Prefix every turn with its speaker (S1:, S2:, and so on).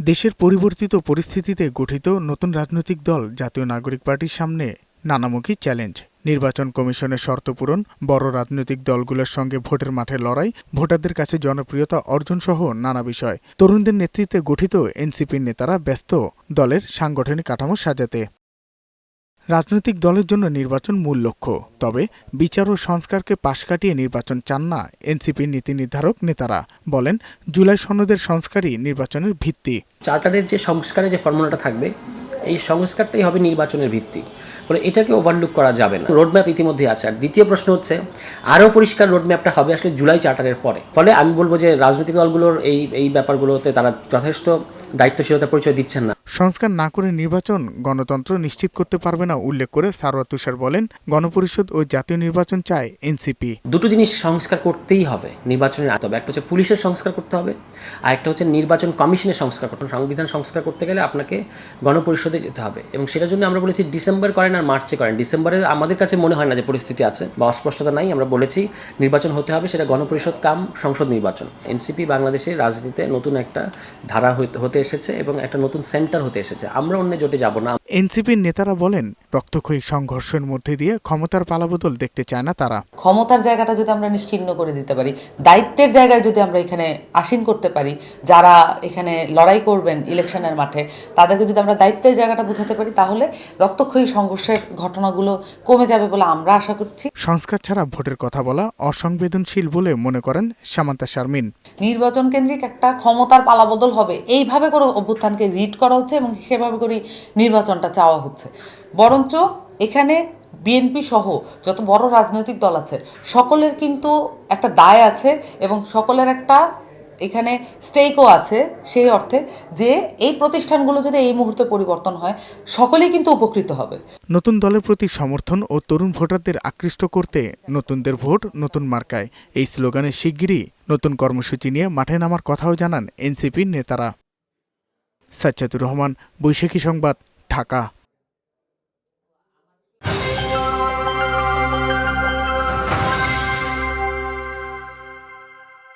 S1: দেশের পরিবর্তিত পরিস্থিতিতে গঠিত নতুন রাজনৈতিক দল জাতীয় নাগরিক পার্টির সামনে নানামুখী চ্যালেঞ্জ। নির্বাচন কমিশনের শর্ত পূরণ, বড় রাজনৈতিক দলগুলোর সঙ্গে ভোটের মাঠে লড়াই, ভোটারদের কাছে জনপ্রিয়তা অর্জনসহ নানা বিষয়। তরুণদের নেতৃত্বে গঠিত এনসিপির নেতারা ব্যস্ত দলের সাংগঠনিক কাঠামো সাজাতে। রাজনৈতিক দলের জন্য নির্বাচন মূল লক্ষ্য, তবে বিচার ও সংস্কারকে পাশ কাটিয়ে নির্বাচন চান না এনসিপির নীতি নির্ধারক নেতারা। বলেন, জুলাই সনদের সংস্কারই নির্বাচনের ভিত্তি।
S2: চার্টারের যে সংস্কারের যে ফর্মুলাটা থাকবে, এই সংস্কারটাই হবে নির্বাচনের ভিত্তি, ফলে এটাকে ওভারলুক করা যাবে না। রোডম্যাপ ইতিমধ্যে আছে। আর দ্বিতীয় প্রশ্ন হচ্ছে, আরও পরিষ্কার রোডম্যাপটা হবে আসলে জুলাই চার্টারের পরে। ফলে আমি বলবো যে রাজনৈতিক দলগুলোর এই ব্যাপারগুলোতে তারা যথেষ্ট দায়িত্বশীলতার পরিচয় দিচ্ছেন না।
S1: সংস্কার না করে নির্বাচন গণতন্ত্র নিশ্চিত করতে পারবে না উল্লেখ করে সারওয়ার তুষার বলেন, গণপরিষদ ও জাতীয় নির্বাচন চায় এনসিপি।
S2: দুটো জিনিস সংস্কার করতেই হবে নির্বাচনের আগে। একটা হচ্ছে পুলিশের সংস্কার করতে হবে, আর একটা হচ্ছে নির্বাচন কমিশনের সংস্কার করতে হবে। সংবিধান সংস্কার করতে গেলে আপনাকে গণপরিষদে যেতে হবে, এবং সেটার জন্য আমরা বলেছি ডিসেম্বর করেন আর মার্চে করেন। ডিসেম্বরে আমাদের কাছে মনে হয় না যে পরিস্থিতি আছে বা অস্পষ্টতা নাই। আমরা বলেছি নির্বাচন হতে হবে, সেটা গণপরিষদ কাম সংসদ নির্বাচন। এনসিপি বাংলাদেশের রাজনীতিতে নতুন একটা ধারা হতে এসেছে এবং একটা নতুন সেন্টার হতে এসেছে। আমরা অন্য জোটে যাব না।
S1: এনসিপির নেতারা বলেন, রক্তক্ষয়ী সংঘর্ষের মধ্যে দিয়ে ক্ষমতার পালাবদল দেখতে চায় না তারা।
S3: ক্ষমতার জায়গাটা যদি আমরা নিশ্চিহ্ন করে দিতে পারি, দায়িত্বের জায়গায় যদি আমরা এখানে আসীন করতে পারি, যারা এখানে লড়াই করবেন ইলেকশনের মাঠে, তাদেরকে যদি আমরা দায়িত্বের জায়গাটা বোঝাতে পারি, তাহলে রক্তক্ষয়ী সংঘর্ষের ঘটনাগুলো কমে যাবে বলে আমরা আশা করছি।
S1: সংস্কার ছাড়া ভোটের কথা বলা অসংবেদনশীল বলে মনে করেন সামান্তা শারমিন।
S3: নির্বাচন কেন্দ্রিক একটা ক্ষমতার পালাবদল হবে, এইভাবে করে অভ্যুত্থানকে রিড করা হচ্ছে এবং সেভাবে করে নির্বাচনটা চাওয়া হচ্ছে। বরঞ্চ এখানে বিএনপি সহ যত বড় রাজনৈতিক দল আছে, সকলের কিন্তু একটা দায় আছে এবং সকলের একটা এখানে স্টেকও আছে, সেই অর্থে যে এই প্রতিষ্ঠানগুলো যদি এই মুহূর্তে পরিবর্তন হয়, সকলেই কিন্তু উপকৃত হবে।
S1: নতুন দলের প্রতি সমর্থন ও তরুণ ভোটারদের আকৃষ্ট করতে নতুনদের ভোট নতুন মার্কায়, এই স্লোগানে শিগগিরই নতুন কর্মসূচি নিয়ে মাঠে নামার কথাও জানান এনসিপির নেতারা। সাজ্জাদুর রহমান, বৈশাখী সংবাদ, ঢাকা।